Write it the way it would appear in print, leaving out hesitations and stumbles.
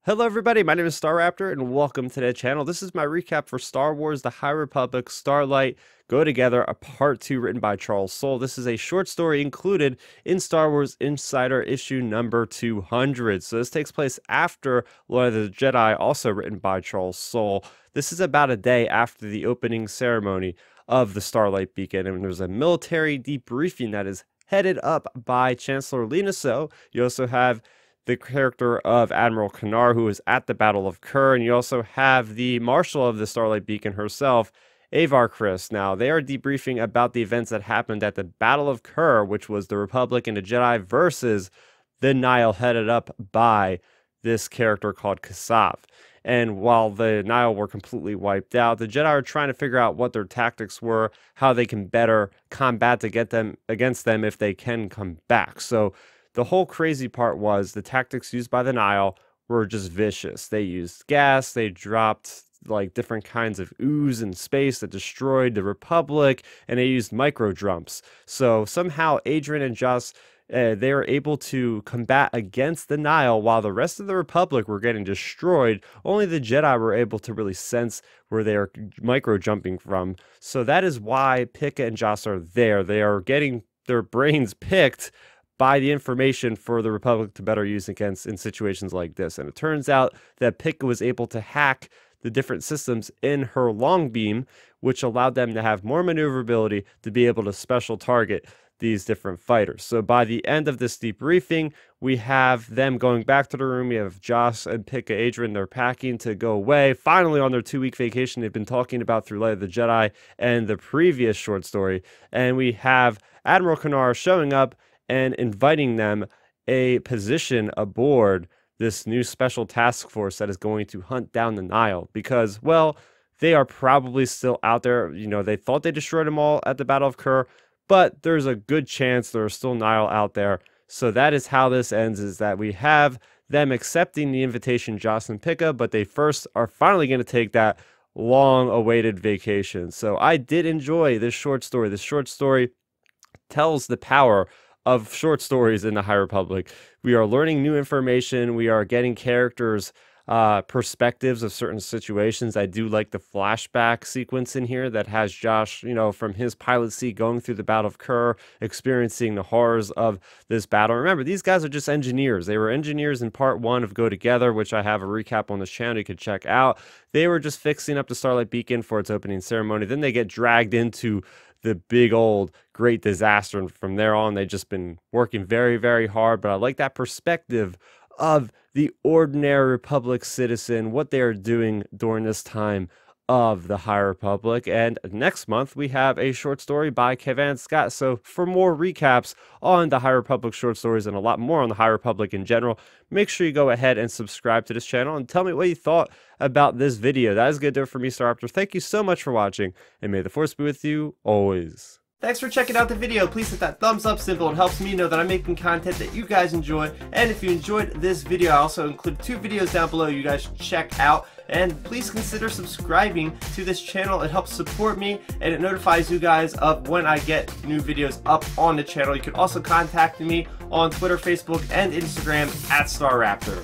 Hello everybody, my name is Starrapter and welcome to the channel. This is my recap for Star Wars The High Republic Starlight Go Together, a part 2 written by Charles Soule. This is a short story included in Star Wars Insider issue number 200. So this takes place after Lord of the Jedi, also written by Charles Soule. This is about a day after the opening ceremony of the Starlight Beacon, and there's a military debriefing that is headed up by Chancellor Lina So. You also have the character of Admiral Kanar, who is at the Battle of Kur, and you also have the Marshal of the Starlight Beacon herself, Avar Kriss. Now, they are debriefing about the events that happened at the Battle of Kur, which was the Republic and the Jedi versus the Nihil, headed up by this character called Kassav. And while the Nihil were completely wiped out, the Jedi are trying to figure out what their tactics were, how they can better combat to get them against them if they can come back. So the whole crazy part was the tactics used by the Nihil were just vicious. They used gas, they dropped like different kinds of ooze in space that destroyed the Republic, and they used micro jumps. So somehow Adren and Joss, they were able to combat against the Nihil while the rest of the Republic were getting destroyed. Only the Jedi were able to really sense where they are micro jumping from. So that is why Pikka and Joss are there. They are getting their brains picked by the information for the Republic to better use against in situations like this. And it turns out that Pikka was able to hack the different systems in her long beam, which allowed them to have more maneuverability to be able to special target these different fighters. So by the end of this debriefing, we have them going back to the room. We have Joss and Pikka Adren, they're packing to go away, finally on their 2-week vacation they've been talking about through Light of the Jedi and the previous short story. And we have Admiral Kanar showing up and inviting them a position aboard this new special task force that is going to hunt down the Nihil, because, well, they are probably still out there. You know, they thought they destroyed them all at the Battle of Kur, but there's a good chance there are still Nihil out there. So that is how this ends, is that we have them accepting the invitation, Joss and Pikka, but they first are finally going to take that long-awaited vacation. So I did enjoy this short story. This short story tells the power of short stories in the High Republic. We are learning new information. We are getting characters' perspectives of certain situations. I do like the flashback sequence in here that has Josh, you know, from his pilot seat going through the Battle of Kur, experiencing the horrors of this battle. Remember, these guys are just engineers. They were engineers in part 1 of Go Together, which I have a recap on this channel you could check out. They were just fixing up the Starlight Beacon for its opening ceremony. Then they get dragged into the big old great disaster, and from there on they've just been working very, very hard. But I like that perspective of the ordinary Republic citizen, what they are doing during this time of the High Republic. And next month we have a short story by Kevin Scott. So for more recaps on the High Republic short stories and a lot more on the High Republic in general, make sure you go ahead and subscribe to this channel and tell me what you thought about this video. That is going to do it for me, Starrapter. Thank you so much for watching, and may the Force be with you always. Thanks for checking out the video. Please hit that thumbs up symbol. It helps me know that I'm making content that you guys enjoy. And if you enjoyed this video, I also include 2 videos down below you guys should check out. And please consider subscribing to this channel. It helps support me, and it notifies you guys of when I get new videos up on the channel. You can also contact me on Twitter, Facebook, and Instagram at Starrapter.